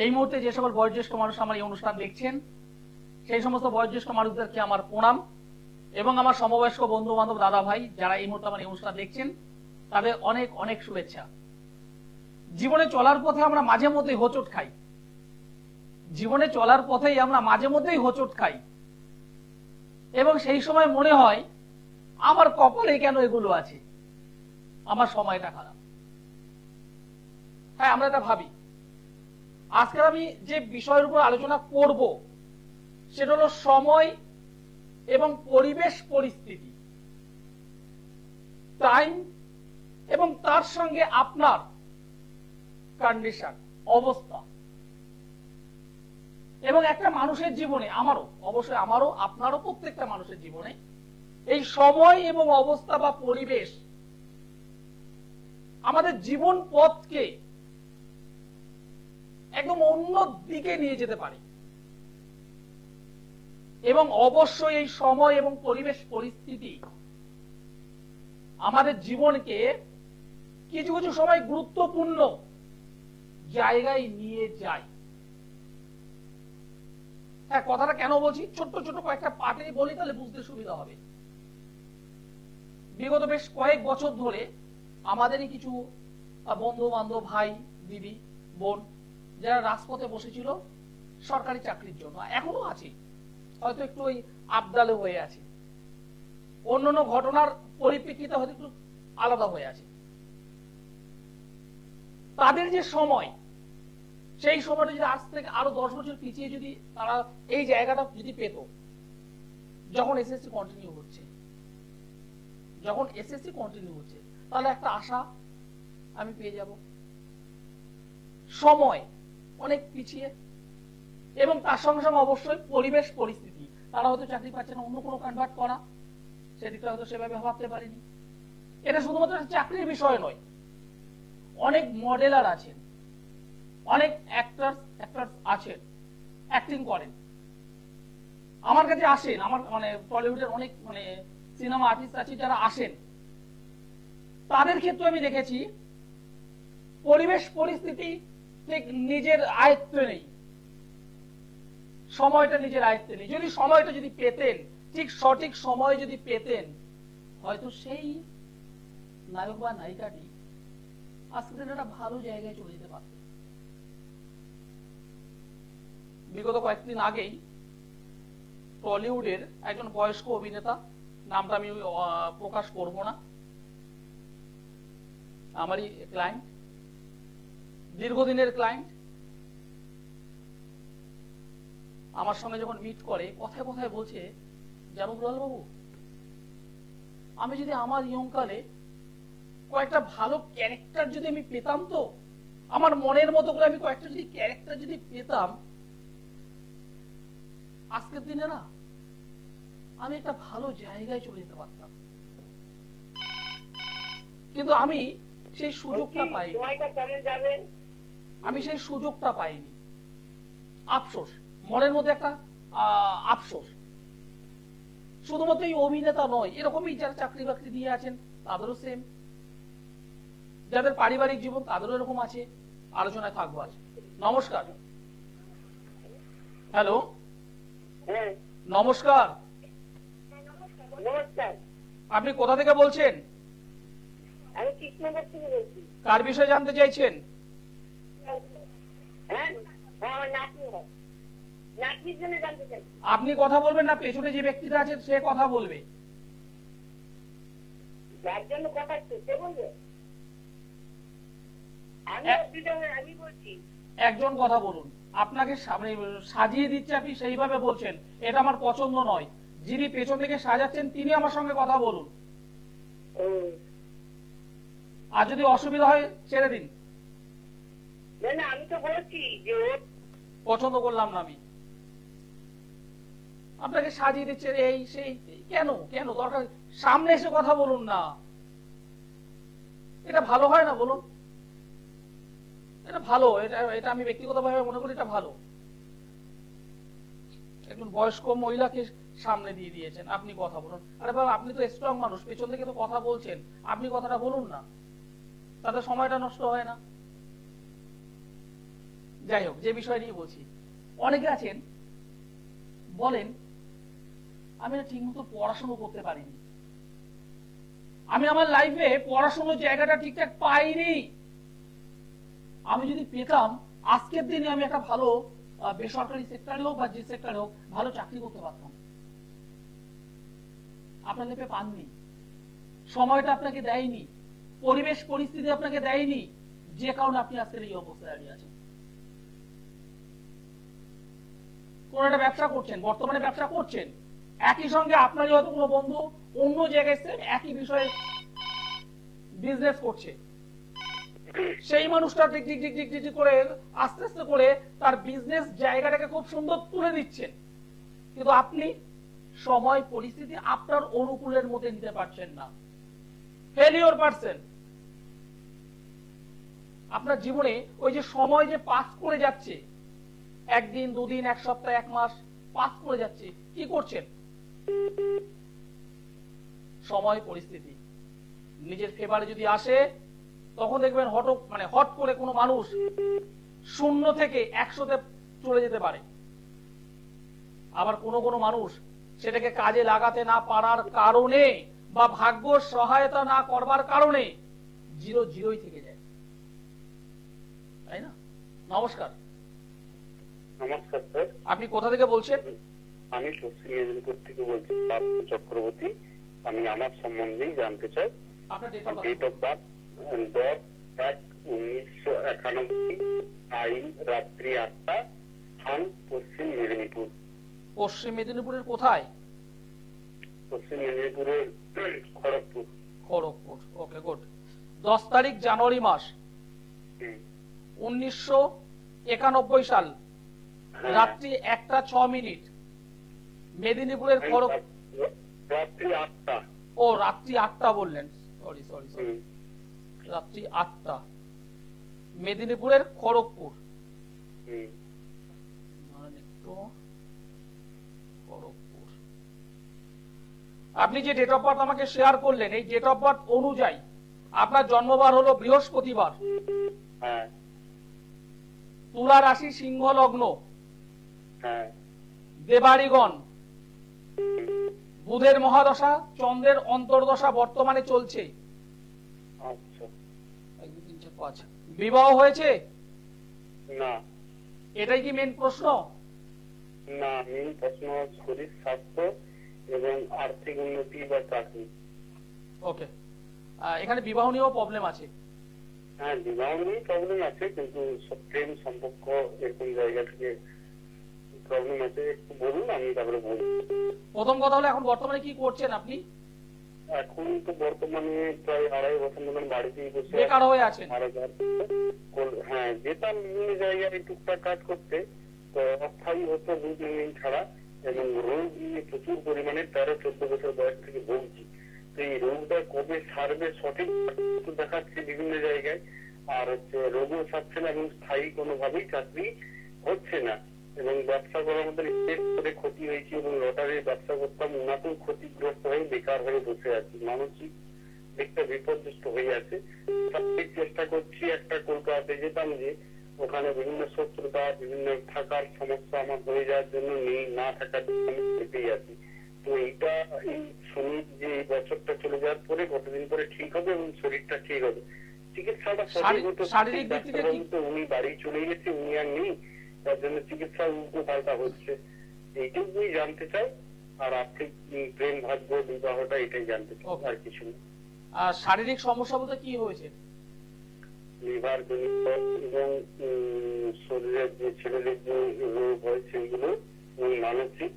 এই মুহূর্তে যে সকল বয়োজ্যেষ্ঠ মানুষ আমার এই অনুষ্ঠান দেখছেন, সেই সমস্ত বয়োজ্যেষ্ঠ মানুষদেরকে আমার প্রণাম, এবং আমার সমবয়স্ক বন্ধু বান্ধব দাদা ভাই যারা এই মুহূর্তে আমার এই অনুষ্ঠান দেখছেন তাদের অনেক অনেক শুভেচ্ছা। জীবনে চলার পথে আমরা মাঝে মধ্যেই হোঁচট খাই, জীবনে চলার পথেই আমরা মাঝে মধ্যেই হোঁচট খাই, এবং সেই সময় মনে হয় আমার কপালে কেন এগুলো আছে, আমার সময়টা খারাপ। হ্যাঁ, আমরা এটা ভাবি। আজকে আমি যে বিষয়ের উপর আলোচনা করব সেটা হলো সময় এবং পরিবেশ পরিস্থিতি, টাইম এবং তার সঙ্গে আপনার কন্ডিশন, অবস্থা। এবং একটা মানুষের জীবনে, আমারও, অবশ্যই আমারও, আপনারও, প্রত্যেকটা মানুষের জীবনে এই সময় এবং অবস্থা বা পরিবেশ আমাদের জীবন পথকে একদম অন্য দিকে নিয়ে যেতে পারে। এবং অবশ্যই এই সময় এবং পরিবেশ পরিস্থিতি আমাদের জীবনকে কিছু কিছু সময় গুরুত্বপূর্ণ জায়গায় নিয়ে যায়। হ্যাঁ, কথাটা কেন বলছি, ছোট্ট ছোট কয়েকটা পার্টে বলি, তাহলে বুঝতে সুবিধা হবে। বিগত বেশ কয়েক বছর ধরে আমাদেরই কিছু বন্ধু বান্ধব, ভাই, দিদি, বোন যারা রাজপথে বসেছিল সরকারি চাকরির জন্য, এখনো আছে, হয়তো একটু ওই আবদালে হয়ে আছে, অন্যান্য ঘটনার পরিপ্রেক্ষিতে হয়তো একটু আলাদা হয়ে আছে। তাদের যে সময়, সেই সময়টা যদি আজ থেকে আরো 10 বছর পিছিয়ে যদি তারা এই জায়গাটা যদি পেত, যখন এসএসসি কন্টিনিউ হচ্ছে, তাহলে একটা আশা আমি পেয়ে যাব। সময় অনেক পিছিয়ে, এবং তার সঙ্গে সঙ্গে অবশ্যই পরিবেশ পরিস্থিতি, তারা হয়তো চাকরি পাচ্ছে না, অন্য কোনো কনভার্ট করা, সেদিকটা হয়তো সেভাবে ভাবতে পারেনি। এটা শুধুমাত্র চাকরির বিষয় নয়, অনেক মডেলার আছেন, অনেক অ্যাক্টর আছেন, অ্যাক্টিং করেন, আমার কাছে আসেন, আমার টলিউডের অনেক সিনেমা আর্টিস্ট আছে যারা আসেন, তাদের ক্ষেত্রে আমি দেখেছি পরিবেশ পরিস্থিতি ঠিক নিজের আয়ত্তে নেই, সময়টা নিজের আয়ত্তে নেই। যদি সময়টা যদি পেতেন, ঠিক সঠিক সময় যদি পেতেন, হয়তো সেই নায়ক বা নায়িকাটি আজকে একটা ভালো জায়গায় চলে যেতে পারত। বিগত কয়েকদিন আগেই টলিউডের একজন বয়স্ক অভিনেতা, নামটা আমি প্রকাশ করব না, আমারই ক্লায়েন্ট, দীর্ঘদিনের ক্লায়েন্ট, আমার সঙ্গে যখন মিট করে কথায় কথায় বলছে, জানো দুলাল বাবু, আমি যদি আমার ইয়ংকালে কয়েকটা ভালো ক্যারেক্টার যদি আমি পেতাম, তো আমার মনের মতো করে আমি কয়েকটা যদি ক্যারেক্টার যদি পেতাম, আজকের দিনে না আমি একটা ভালো জায়গায় চলে যেতে পারতাম। কিন্তু আমি সেই সুযোগটা পাইনি, আফসোস, মনের মধ্যে একটা আফসোস। শুধুমাত্র এই অভিনেতা নয়, এরকমই যারা চাকরি বাকরি দিয়ে আছেন তাদেরও সেম, যাদের পারিবারিক জীবন তাদেরও এরকম আছে। আলোচনায় থাকবো আজ। নমস্কার। হ্যালো, নমস্কার। আপনি কোথা থেকে বলছেন? আমি কৃষ্ণনগর থেকে বলছি। কার বিষয়ে জানতে চাইছেন? আপনি কথা বলবেন না, পেছনে যে ব্যক্তিটা আছে সে কথা বলবে। একজন কথা বলুন, আপনাকে সাজিয়ে দিচ্ছে, আপনি সেইভাবে বলছেন, এটা আমার পছন্দ নয়। যিনি পেছন থেকে সাজাচ্ছেন তিনি আমার সঙ্গে কথা বলুন, আর যদি অসুবিধা হয় ছেড়ে দিন। আমি তো বলছি যে পছন্দ করলাম না, আমি আপনাকে সাজিয়ে দিচ্ছে এই সেই, কেন কেন দরকার? সামনে এসে কথা বলুন না, এটা ভালো হয় না? বলুন, এটা ভালো, এটা আমি ব্যক্তিগতভাবে মনে করি এটা ভালো। একজন বয়স্ক মহিলাকে সামনে দিয়ে দিয়েছেন, আপনি কথা বলুন। আরে বাবা, আপনি তো স্ট্রং মানুষ, পেছন থেকে তো কথা বলছেন, আপনি কথাটা বলুন না, তাতে সময়টা নষ্ট হয় না। যাই হোক, যে বিষয় নিয়ে বলছি, অনেকে আছেন বলেন আমি না ঠিক মতো পড়াশোনা করতে পারিনি, আমি আমার লাইফে পড়াশোনার জায়গাটা ঠিকঠাক পাইনি, আমি যদি পেতাম আজকের দিনে আমি একটা ভালো বেসরকারি সেক্টরে হোক বা যে সেক্টরে হোক ভালো চাকরি করতে পারতাম। আপনার লাইফে পাননি, সময়টা আপনাকে দেয়নি, পরিবেশ পরিস্থিতি আপনাকে দেয়নি, যে কারণে আপনি আজকের এই অবস্থায় দাঁড়িয়ে আছেন। কোন একটা ব্যবসা করছেন, বর্তমানে ব্যবসা করছেন, একই সঙ্গে আপনারই হয়তো কোনো বন্ধু অন্য জায়গায় একই বিষয়ে বিজনেস করছে, সেই মানুষটা tick tick tick tick tick করে আস্তে আস্তে করে তার বিজনেস জায়গাটাকে খুব সুন্দর তুলে দিচ্ছেন, কিন্তু আপনি সময় পরিস্থিতি আপনার অনুকূলের মধ্যে নিতে পারছেন না, ফেলিওর পারছেন। আপনার জীবনে ওই যে সময় যে পাস করে যাচ্ছে, একদিন দুদিন এক সপ্তাহ এক মাস পাস করে যাচ্ছে, কি করছেন? সময় পরিস্থিতি নিজের ফেভারে যদি আসে তখন দেখবেন হট করে কোনো মানুষ 0 থেকে 100-তে চলে যেতে পারে, আবার কোনো মানুষ সেটাকে কাজে লাগাতে না পারার কারণে বা ভাগ্য সহায়তা না করবার কারণে 0-0 থেকে যায়, তাই না? নমস্কার। নমস্কার স্যার, আপনি কোথা থেকে বলছেন? আমি পশ্চিম মেদিনীপুর থেকে বলছি, চক্রবর্তী। আমি আমার সম্বন্ধেই জানতে চাই। আপনার ডেট অফ বার্থ 10/1/1991, টাইম রাত্রি 8টা, স্থান পশ্চিম মেদিনীপুর। পশ্চিম মেদিনীপুরের কোথায়? পশ্চিম মেদিনীপুরের খড়গপুর। খড়গপুর, ওকে, গুড। 10 তারিখ জানুয়ারি মাস 1991 সাল, রাত্রি 1:06, মেদিনীপুরের রাত্রি 8টা। ও রাত্রি 8টা বললেন, সরি, রাত্রি 8টা, মেদিনীপুরের খড়গপুর। আপনি যে ডেট অফ বার্থ আমাকে শেয়ার করলেন, এই ডেট অফ বার্থ অনুযায়ী আপনার জন্মবার হলো বৃহস্পতিবার, তুলা রাশি, সিংহ লগ্ন, দেবাড়িগণ, বুধের মহাদশা, চন্দ্রের অন্তর্দশা বর্তমানে চলছে। বিবাহ হয়েছে? না। এটাই কি মেন প্রশ্ন? না, মেন প্রশ্ন শরীর স্বাস্থ্য এবং আর্থিক উন্নতি বা চাকরি। ওকে, এখানে বিবাহ নিয়েও প্রবলেম আছে। হ্যাঁ, বিবাহ নিয়ে প্রবলেম আছে, কিন্তু প্রেম সম্পর্ক এরকম জায়গা থেকে প্রবলেম আছে। একটু বলুন, আমি তারপরে বলবো। প্রথম কথা হলো এখন বর্তমানে কি করছেন আপনি? এখন তো বর্তমানে প্রায় 2.5 বছর মতন বাড়িতেই বসে বেকার হয়ে আছেন। হ্যাঁ, যেতাম বিভিন্ন জায়গায় টুকটাক কাজ করতে, তো অস্থায়ী হতো 2-3 দিন ছাড়া, এবং রোগ নিয়ে প্রচুর পরিমাণে 13-14 বছর বয়স থেকে ভুগছি। তো এই রোগটা কবে সারবে সঠিক দেখাচ্ছে বিভিন্ন জায়গায়, আর রোগও সারছে না, এবং স্থায়ী কোনোভাবেই চাকরি হচ্ছে না, এবং ব্যবসা করার মধ্যে করে ক্ষতি হয়েছে, এবং লটারির ব্যবসা করতাম, ওনাতেও ক্ষতিগ্রস্ত হয়ে বেকার হয়ে বসে আছি, মানসিক দিকটা বিপর্যস্ত হয়ে আছে। চেষ্টা করছি, একটা কলকাতাতে যেতাম, যে ওখানে বিভিন্ন শত্রুতা, বিভিন্ন থাকার সমস্যা আমার হয়ে যাওয়ার জন্য নেই, না থাকার জন্য যেতেই আছি। তো এইটা শুনি যে এই বছরটা চলে যাওয়ার পরে কতদিন পরে ঠিক হবে এবং শরীরটা ঠিক হবে। চিকিৎসাটা সঠিক হতো, উনি বাড়ি চলে গেছে, উনি আর নেই, তার জন্য চিকিৎসা উল্টো পাল্টা হচ্ছে। এইটুকুই জানতে চাই, আর আর্থিক প্রেম ভাগ্য বিবাহটা এটাই জানতে চাই, আর কিছু না। আর শারীরিক সমস্যা বলতে কি হয়েছে? লিভার জনিত এবং শরীরের যে ছেলেদের যে রোগ হয় সেইগুলো, এবং মানসিক,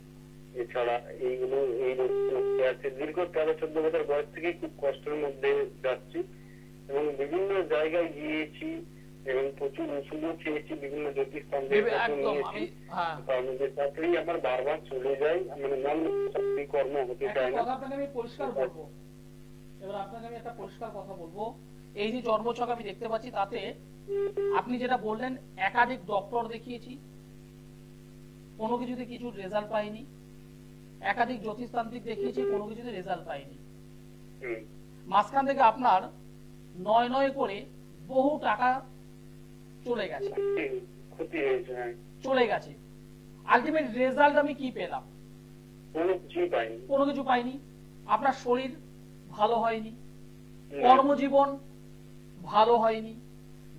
এছাড়া এইগুলো এই রোগ আছে। দীর্ঘ 13-14 বছর বয়স থেকে খুব কষ্টের মধ্যে যাচ্ছি, এবং বিভিন্ন জায়গায় গিয়েছি, এবং প্রচুর ওষুধও খেয়েছি, বিভিন্ন জ্যোতিষতন্ত্রের নিয়েছি, চাকরি আমার বারবার চলে যায়, মানে মন চাকরি কর্ম হতে চায় না। আপনাকে আমি পরিষ্কার বলবো, এবার আপনাকে আমি একটা পরিষ্কার কথা বলবো, এই যে জন্মছক আমি দেখতে পাচ্ছি, তাতে আপনি যেটা বললেন একাধিক ডক্টর দেখিয়েছি, কোনো কিছুতে কিছু রেজাল্ট পাইনি, একাধিক জ্যোতিষতান্ত্রিক দেখিয়েছি, কোনো কিছুতে রেজাল্ট পাইনি, মাঝখান থেকে আপনার 9 করে বহু টাকা চলে গেছে। ক্ষতি হয়েছে, হ্যাঁ। চলে গেছে। আলটিমেট রেজাল্ট আমি কি পেলাম? কোনো কিছুই পাইনি। কোনো কিছু পাইনি। আপনার শরীর ভালো হয়নি, কর্মজীবন ভালো হয়নি,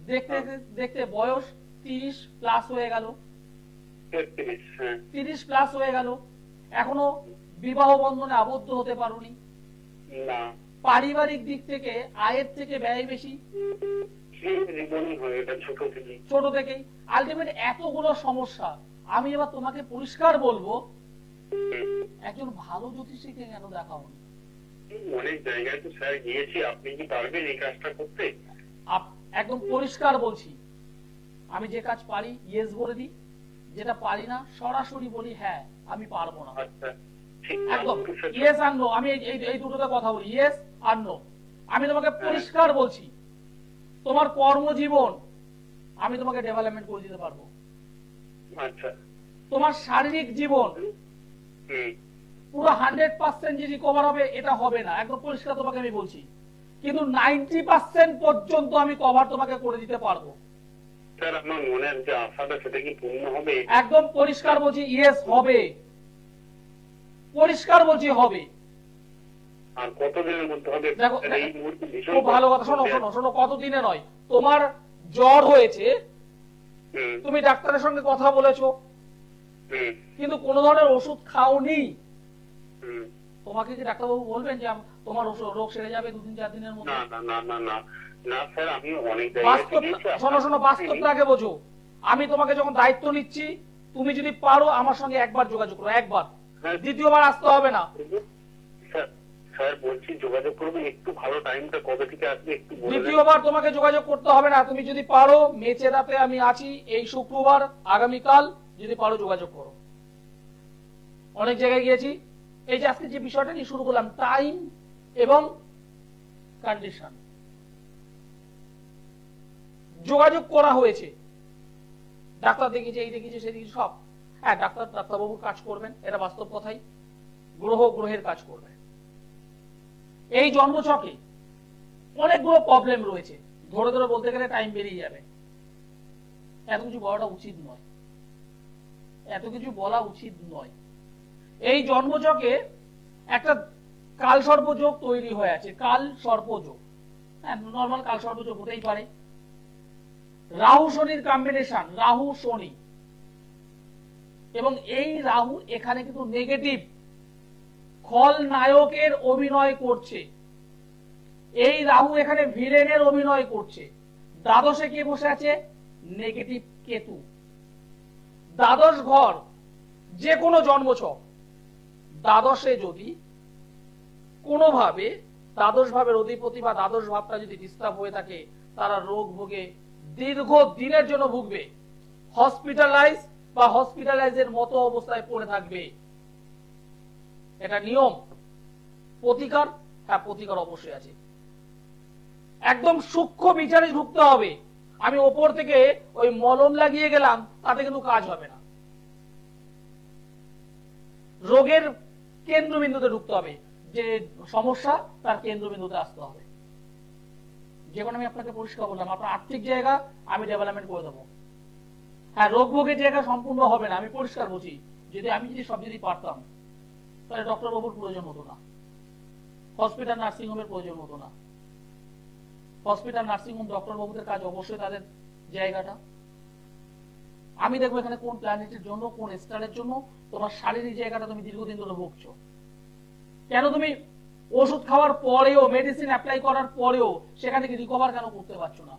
দেখতে দেখতে বয়স 30 প্লাস হয়ে গেল, 30 প্লাস হয়ে গেল, এখনো বিবাহ বন্ধনে আবদ্ধ হতে পারোনি, না, পারিবারিক দিক থেকে আয়ের থেকে ব্যয় বেশি ছোট থেকেই। আলটিমেট এতগুলো সমস্যা, আমি এবার তোমাকে পরিষ্কার বলবো, একজন ভালো জ্যোতিষীকে কেন দেখাওনি? অনেক জায়গায় তো স্যার গিয়েছি, আপনি কি পারবেন এই কাজটা করতে? একদম পরিষ্কার বলছি, আমি যে কাজ পারি ইয়েস বলে দিই, যেটা পারি না সরাসরি বলি হ্যাঁ আমি পারবো না। আচ্ছা, একদম ইয়েস আর নো, আমি এই দুটোতে কথা বলি, ইয়েস আর নো। আমি তোমাকে পরিষ্কার বলছি, তোমার কর্মজীবন আমি তোমাকে ডেভেলপমেন্ট করে দিতে পারবো। আচ্ছা, তোমার শারীরিক জীবন পুরো 100% যে রিকভার হবে এটা হবে না, একদম পরিষ্কার তোমাকে আমি বলছি, কিন্তু 90% পর্যন্ত আমি কভার তোমাকে করে দিতে পারবো। স্যার আমার মনের যে আশাটা সেটা কি পূর্ণ হবে? একদম পরিষ্কার বলছি ইয়েস হবে, পরিষ্কার বলছি হবে। আর কতদিনের মধ্যে হবে? দেখো খুব ভালো কথা, শোনো শোনো শোনো, কতদিনে নয়, তোমার জ্বর হয়েছে, তুমি ডাক্তারের সঙ্গে কথা বলেছো, কিন্তু কোন ধরনের ওষুধ খাওনি, তোমাকে কি ডাক্তারবাবু বলবেন যে তোমার রোগ সেরে যাবে 2-4 দিনের মধ্যে? না না না না না স্যার, আমি অনেক শোনো শোনো, বাস্তবটা আগে বোঝো। আমি তোমাকে যখন দায়িত্ব নিচ্ছি, তুমি যদি পারো আমার সঙ্গে একবার যোগাযোগ করো, একবার, দ্বিতীয়বার আসতে হবে না। স্যার বলছি যোগাযোগ করবে, একটু ভালো টাইমটা কবে থেকে আসবে একটু বলুন। দ্বিতীয়বার তোমাকে যোগাযোগ করতে হবে না, তুমি যদি পারো মেচেদাতে আমি আছি এই শুক্রবার, আগামীকাল যদি পারো যোগাযোগ করো। অনেক জায়গায় গিয়েছি, এই যে আজকে যে বিষয়টা নিয়ে শুরু করলাম, টাইম এবং কন্ডিশন, যোগাযোগ করা হয়েছে, ডাক্তার দেখিয়েছে, এই দেখিয়েছে, সেই দেখিয়েছে, সব। হ্যাঁ, ডাক্তারবাবুর কাজ করবেন, এটা বাস্তব কথাই, গ্রহের কাজ করবেন। এই জন্মছকে অনেকগুলো প্রবলেম রয়েছে, ধরে ধরে বলতে গেলে টাইম বেরিয়ে যাবে, এত কিছু বলাটা উচিত নয়, এত কিছু বলা উচিত নয়। এই জন্মছকে একটা কাল সর্পযোগ তৈরি হয়ে আছে, কাল সর্পযোগ, হ্যাঁ নর্মাল কাল সর্পযোগ হতেই পারে। রাহু শনির কম্বিনেশন, রাহু শনি, এবং এই রাহু এখানে কিন্তু নেগেটিভ খলনায়কের অভিনয় করছে, এই রাহু এখানে ভিলেনের অভিনয় করছে। দ্বাদশে কে বসে আছে? নেগেটিভ কেতু। দ্বাদশ ঘর, যে কোনো জন্মছক দ্বাদশে যদি কোনোভাবে দ্বাদশ ভাবের অধিপতি বা দ্বাদশ ভাবটা যদি ডিস্টার্ব হয়ে থাকে, তারা রোগ ভোগে দীর্ঘ দিনের জন্য ভুগবে, হসপিটালাইজের মতো অবস্থায় পড়ে থাকবে। এটা নিয়ম। প্রতিকার? হ্যাঁ, প্রতিকার অবশ্যই আছে, একদম সূক্ষ্ম বিচারে ঢুকতে হবে। আমি ওপর থেকে ওই মলম লাগিয়ে গেলাম, তাতে কিন্তু কাজ হবে না। রোগের কেন্দ্রবিন্দুতে ঢুকতে হবে, যে সমস্যা তার কেন্দ্রবিন্দুতে আসতে হবে। যেমন আমি আপনাকে পরিষ্কার বললাম, আপনার আর্থিক জায়গা আমি ডেভেলপমেন্ট করে দেবো। হ্যাঁ, রোগ ভোগের জায়গা সম্পূর্ণ হবে না, আমি পরিষ্কার বলছি। আমি যদি সব পারতাম, তাহলে ডক্টর বাবুর প্রয়োজন হতো না, হসপিটাল নার্সিং হোমের প্রয়োজন হতো না। হসপিটাল নার্সিং হোম ডক্টর বাবুদের কাজ অবশ্যই তাদের জায়গাটা। আমি দেখবো এখানে কোন প্ল্যানেটের জন্য, কোন স্টারের জন্য তোমার শারীরিক জায়গাটা তুমি দীর্ঘদিন ধরে ভুগছো, কেন তুমি ওষুধ খাওয়ার পরেও, মেডিসিন অ্যাপ্লাই করার পরেও সেখানে কি রিকভার কেন করতে পারছো না?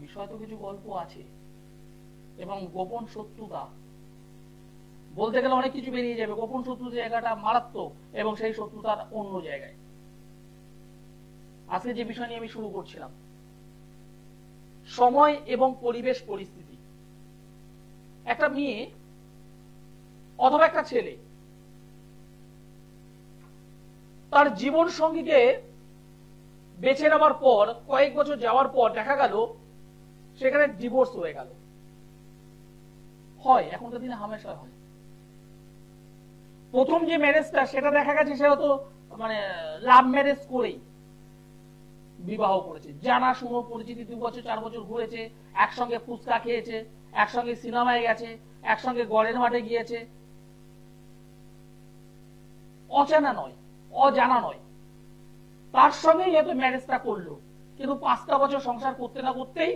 বিষয় তো কিছু গল্প আছে, এবং গোপন শত্রুতা বলতে গেলে অনেক কিছু বেরিয়ে যাবে। গোপন শত্রু জায়গাটা মারাত্মক, এবং সেই শত্রুতার অন্য জায়গায়। আজকে যে বিষয় নিয়ে আমি শুরু করছিলাম, সময় এবং পরিবেশ পরিস্থিতি। একটা মেয়ে অথবা একটা ছেলে তার জীবন সঙ্গীকে বেছে নেওয়ার পর কয়েক বছর যাওয়ার পর দেখা গেল সেখানে ডিভোর্স হয়ে গেল। হয়, এখনকার দিনে হামেশা হয়। প্রথম যে ম্যারেজটা, সেটা দেখা গেছে সে হয়তো লাভ ম্যারেজ করেই, বিবাহ করেছে, জানা শুনো পরিচিতি, 2 বছর 4 বছর ঘুরেছে, একসঙ্গে ফুচকা খেয়েছে, একসঙ্গে সিনেমায় গেছে, একসঙ্গে গড়ের মাঠে গিয়েছে, অচেনা নয়, অজানা নয়, তার সঙ্গেই হয়তো ম্যারেজটা করলো, কিন্তু 5টা বছর সংসার করতে না করতেই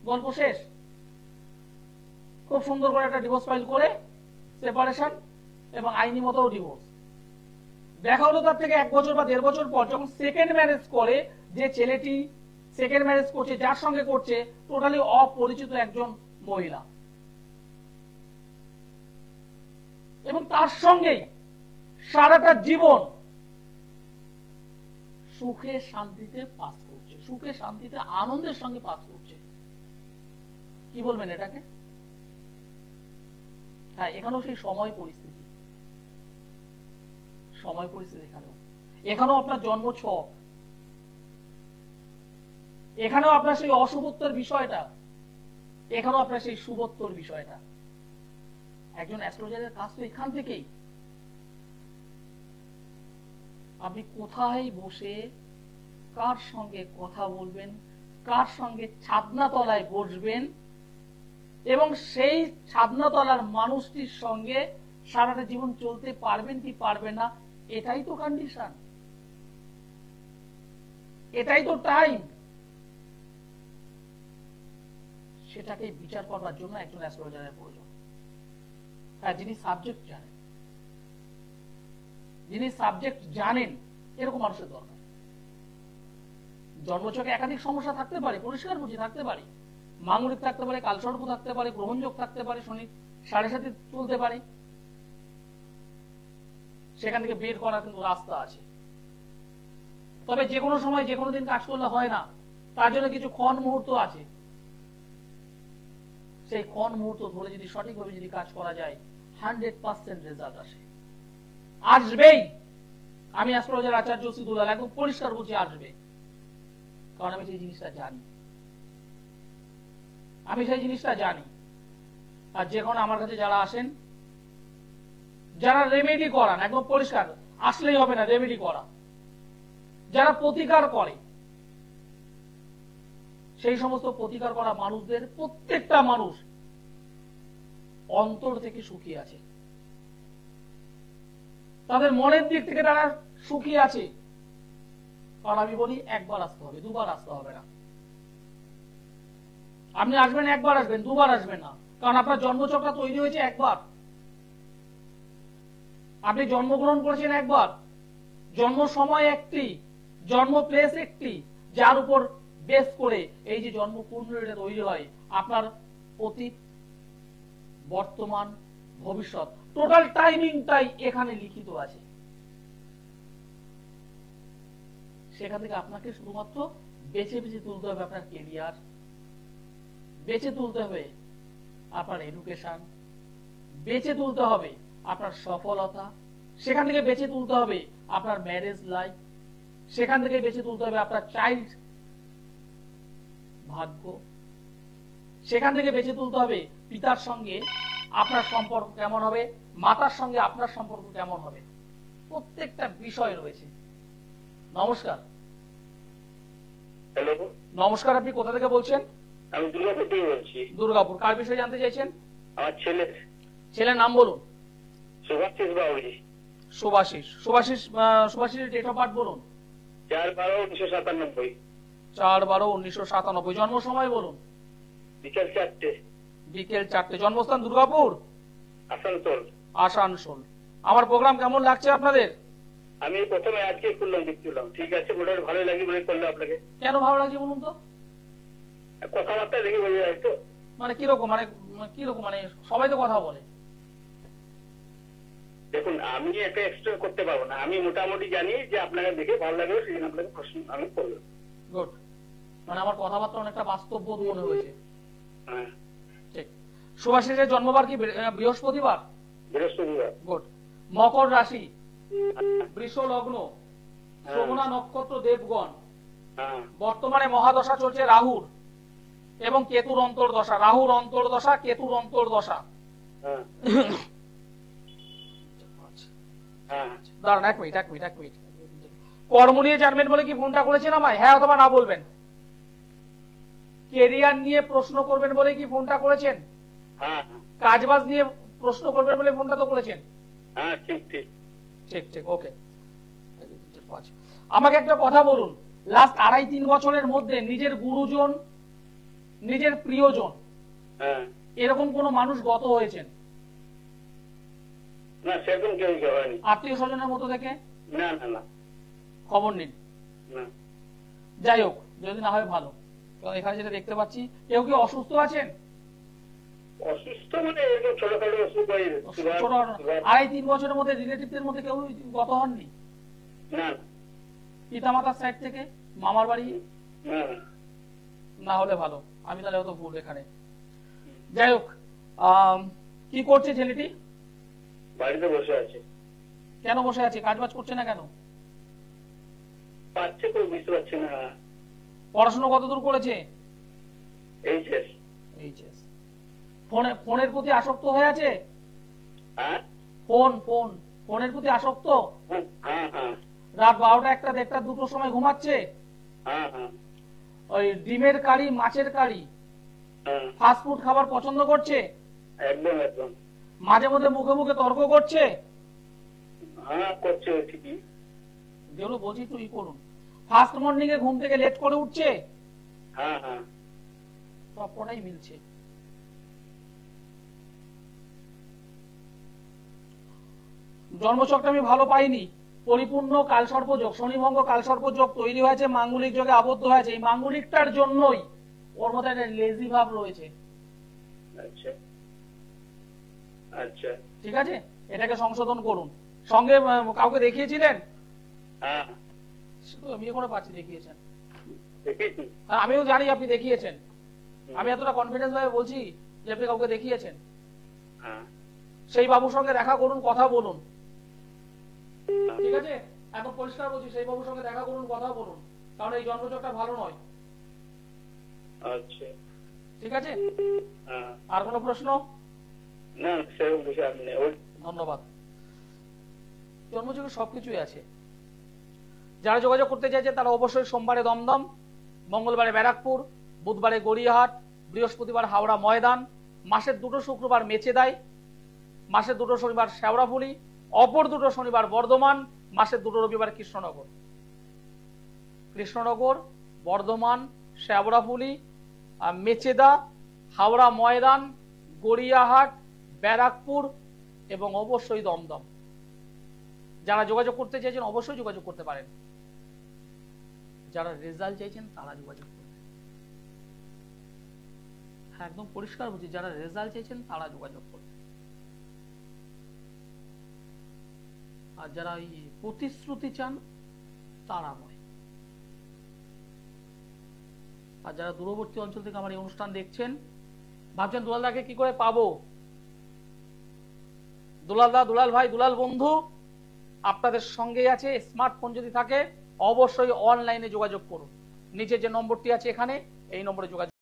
গল্প শেষ। খুব সুন্দর করে একটা ডিভোর্স ফাইল করে সেপারেশন এবং আইনি মতো ডিভোর্স। দেখা হলো তার থেকে 1 বছর বা 1.5 বছর পর যখন সেকেন্ড ম্যারেজ করে, যে ছেলেটি সেকেন্ড ম্যারেজ করছে, যার সঙ্গে করছে টোটালি অপরিচিত একজন মহিলা, এবং তার সঙ্গেই সারাটা জীবন সুখে শান্তিতে পাস করছে, সুখে শান্তিতে আনন্দের সঙ্গে পাস করছে। কি বলবেন এটাকে? হ্যাঁ, এখানেও সেই সময় পরিস্থিতি, সময় পরিস্থিতি এখানেও আপনার জন্ম ছক, এখানেও আপনার সেই অশুভত্বর বিষয়টা, এখানেও আপনার সেই শুভত্বর বিষয়টা। একজন অ্যাস্ট্রোলজারের কাজ তো এখান থেকেই। আপনি কোথায় বসে কার সঙ্গে কথা বলবেন, কার সঙ্গে ছাদনা তলায় বসবেন, এবং সেই ছাদনা তলার মানুষটির সঙ্গে সারাটা জীবন চলতে পারবেন কি পারবেন না, এটাই তো কন্ডিশন, এটাই তো টাইম। সেটাকে বিচার করবার জন্য একজন অ্যাস্ট্রোলজারের প্রয়োজন। হ্যাঁ, যিনি সাবজেক্ট জানেন, যিনি সাবজেক্ট জানেন, এরকম মানুষের দরকার। জন্মছকে একাধিক সমস্যা থাকতে পারে, পরিষ্কার বুঝি থাকতে পারে, মাঙ্গলিক থাকতে পারে, কালসর্প থাকতে পারে, গ্রহণযোগ থাকতে পারে, শনি 7.5 চলতে পারে, সেখান থেকে বের করার কিন্তু রাস্তা আছে। তবে যে কোনো সময় যে কোনো দিন কাজ করলে হয় না, তার জন্য কিছু ক্ষণ মুহূর্ত আছে। সেই ক্ষণ মুহূর্ত ধরে যদি সঠিকভাবে যদি কাজ করা যায়, 100% রেজাল্ট আসে, আসবেই। আমি অ্যাস্ট্রোলজার আচার্য সিদুলাল একদম পরিষ্কার বলছি, আসবে। কারণ আমি সেই জিনিসটা জানি, আমি সেই জিনিসটা জানি। আর যে কোনো আমার কাছে যারা আসেন, যারা রেমেডি করান, একদম পরিষ্কার, আসলেই হবে না রেমেডি করা, যারা প্রতিকার করে, সেই সমস্ত প্রতিকার করা মানুষদের প্রত্যেকটা মানুষ অন্তর থেকে সুখী আছে, তাদের মনের দিক থেকে তারা সুখী আছে। কারণ আমি বলি, একবার আসতে হবে, দুবার আসতে হবে না। আপনি আসবেন, একবার আসবেন, দুবার আসবেন না, কারণ আপনার জন্মচক্রটা তৈরি হয়েছে একবার। আপনি জন্মগ্রহণ করেছেন একবার, জন্ম সময় একটি, জন্ম প্লেস একটি, যার উপর বেস করে এই যে জন্ম কুণ্ডলীটা তৈরি হয়, আপনার অতীত, বর্তমান, ভবিষ্যৎ, টোটাল টাইমিংটাই এখানে লিখিত আছে। সেখান থেকে আপনাকে শুধুমাত্র বেছে বেছে তুলতে হবে আপনার কেরিয়ার, বেছে তুলতে হবে আপনার এডুকেশন, বেছে তুলতে হবে আপনার সফলতা, সেখান থেকে বেছে তুলতে হবে আপনার ম্যারেজ লাইফ, সেখান থেকে বেছে তুলতে হবে আপনার চাইল্ড ভাগ্য, সেখান থেকে বেছে তুলতে হবে পিতার সঙ্গে আপনার সম্পর্ক কেমন হবে, মাতার সঙ্গে আপনার সম্পর্ক কেমন হবে। প্রত্যেকটা বিষয় রয়েছে। নমস্কার। হ্যালো, নমস্কার, আপনি কোথা থেকে বলছেন? আমি দুর্গাপুর থেকে বলছি। দুর্গাপুর। কার বিষয়ে জানতে চাইছেন? আমার ছেলের নাম বলুন। Subhashis বাবুজি। Subhashis. সুভাষিসের date of birth বলুন। 4/12/1997। 4/12/1997। জন্ম সময় বলুন। বিকেল 4টে। বিকেল 4টে। জন্মস্থান দুর্গাপুর, আসানসোল। আসানসোল। আমার প্রোগ্রাম কেমন লাগছে আপনাদের? আমি প্রথমে আজকে খুললাম, দেখছিলাম, ঠিক আছে, মোটামুটি ভালো লাগে বলে করলো আপনাকে। কেন ভালো লাগছে বলুন তো? কথাবার্তা দেখে বোঝা যায় তো। মানে কিরকম, মানে সবাই তো কথা বলে। দেখুন, আমি একটা এক্সট্রা করতে পারবো না, আমি মোটামুটি জানি যে আপনাকে দেখে ভালো লাগবে, সেই জন্য আপনাকে প্রশ্ন আমি করলাম। গুড। মানে আমার কথাবার্তা অনেকটা বাস্তববোধ মনে হয়েছে। হ্যাঁ, ঠিক। সুভাষিসের জন্মবার কি বৃহস্পতিবার? বৃহস্পতিবার। গুড। মকর রাশি, বৃষ লগ্ন, শ্রবণা নক্ষত্র, দেবগণ। বর্তমানে মহাদশা চলছে রাহুর এবং কেতুর অন্তর্দশা। রাহুর অন্তর্দশা, কেতুর অন্তর্দশা। দাঁড়ান, এক মিনিট। কর্ম নিয়ে জানবেন বলে কি ফোনটা করেছেন আমায়? হ্যাঁ অথবা না বলবেন। কেরিয়ার নিয়ে প্রশ্ন করবেন বলে কি ফোনটা করেছেন? হ্যাঁ কাজবাজ নিয়ে প্রশ্ন করবেন বলে ফোনটা তো করেছেন। হ্যাঁ, ঠিক ঠিক ঠিক ঠিক, ওকে। আমাকে একটা কথা বলুন, লাস্ট 2.5-3 বছরের মধ্যে নিজের গুরুজন, নিজের প্রিয়জন, হ্যাঁ। এরকম কোন মানুষ গত হয়েছেন? না, সেরকম কেউ হয়নি। আত্মীয় স্বজনের মতো থেকে না না না, খবর নিন। না। যাই হোক, যদি না হয় ভালো। কারণ এখানে যেটা দেখতে পাচ্ছি, কেউ কি অসুস্থ আছেন? অসুস্থ মানে এরকম ছোটখাটো অসুখ হয়। 2.5-3 বছরের মধ্যে রিলেটিভদের মধ্যে কেউ গত হননি? না পিতামাতার সাইড থেকে, মামার বাড়ি? না না হলে ভালো, আমি তাহলে হয়তো ভুল এখানে। যাই হোক, কি করছে ছেলেটি? বাড়িতে বসে আছে। কেন বসে আছে? কাজবাজ করছে না কেন? পাচ্ছে কেউ বুঝতে পারছে না। পড়াশোনা কতদূর করেছে? এইচএস। এইচএস। ফোনের প্রতি আসক্ত হয়ে আছে? হ্যাঁ, ফোনের প্রতি আসক্ত? হ্যাঁ হ্যাঁ। রাত 12টা, 1টা, 1টা, 2টোর সময় ঘুমাচ্ছে? হ্যাঁ হ্যাঁ। ওই ডিমের কারি, মাছের কারি, ফাস্ট ফুড খাবার পছন্দ করছে? একদম একদম। মাঝে মধ্যে মুখে মুখে তর্ক করছে? হ্যাঁ, করছে ঠিকই। যেগুলো বলছি একটু করুন। ফার্স্ট মর্নিং এ ঘুম থেকে লেট করে উঠছে? হ্যাঁ হ্যাঁ। সবটাই মিলছে। জন্মছকটা আমি ভালো পাইনি। পরিপূর্ণ কালসর্পযোগ, শনিভঙ্গ কালসর্পযোগ তৈরি হয়েছে, মাঙ্গলিক যোগে আবদ্ধ হয়েছে। এই মাঙ্গলিকটার জন্যই ওর মধ্যে একটা লেজি ভাব রয়েছে। আচ্ছা আচ্ছা, ঠিক আছে, এটাকে সংশোধন করুন। সঙ্গে কাউকে দেখিয়েছিলেন? হ্যাঁ, আমি এখনো পাচ্ছি দেখিয়েছেন। দেখেছি। আর আমিও জানি আপনি দেখিয়েছেন। আমি এতটা কনফিডেন্স ভাবে বলছি যে আপনি কাউকে দেখিয়েছেন। হ্যাঁ, সেই বাবুর সঙ্গে দেখা করুন, কথা বলুন। ঠিক আছে, এখন পরিষ্কার বলছি, সেই বাবুর সঙ্গে দেখা করুন, কথা বলুন, কারণ এই জন্মচকটা ভালো নয়। আচ্ছা, ঠিক আছে। হ্যাঁ। আর কোনো প্রশ্ন? না, সেরকম কিছু আর নেই। ধন্যবাদ। জন্মযোগে সবকিছুই আছে। যারা যোগাযোগ করতে চাইছেন তারা অবশ্যই সোমবারে দমদম, মঙ্গলবারে ব্যারাকপুর, বুধবারে গড়িয়াহাট, বৃহস্পতিবার হাওড়া ময়দান, মাসের 2টো শুক্রবার মেচেদাই, মাসের 2টো শনিবার শেওড়াফুলি, অপর 2টো শনিবার বর্ধমান, মাসের 2টো রবিবার কৃষ্ণনগর। কৃষ্ণনগর, বর্ধমান, শেওড়াফুলি, মেচেদা, হাওড়া ময়দান, গড়িয়াহাট, ব্যারাকপুর এবং অবশ্যই দমদম। যারা যোগাযোগ করতে চাইছেন অবশ্যই যোগাযোগ করতে পারেন। যারা রেজাল্ট চাইছেন তারা যোগাযোগ করবেন। হ্যাঁ, একদম পরিষ্কার বলছি, যারা রেজাল্ট চাইছেন তারা যোগাযোগ করবেন। আর যারা এই প্রতিশ্রুতি চান তারা নয়। আর যারা দূরবর্তী অঞ্চল থেকে আমার এই অনুষ্ঠান দেখছেন, ভাবছেন দুলালদাকে কি করে পাবো? দুলালদা, দুলাল ভাই, দুলাল বন্ধু আপনাদের সঙ্গেই আছে। স্মার্টফোন যদি থাকে অবশ্যই অনলাইনে যোগাযোগ করুন। নিচে যে নম্বরটি আছে এখানে, এই নম্বরে যোগাযোগ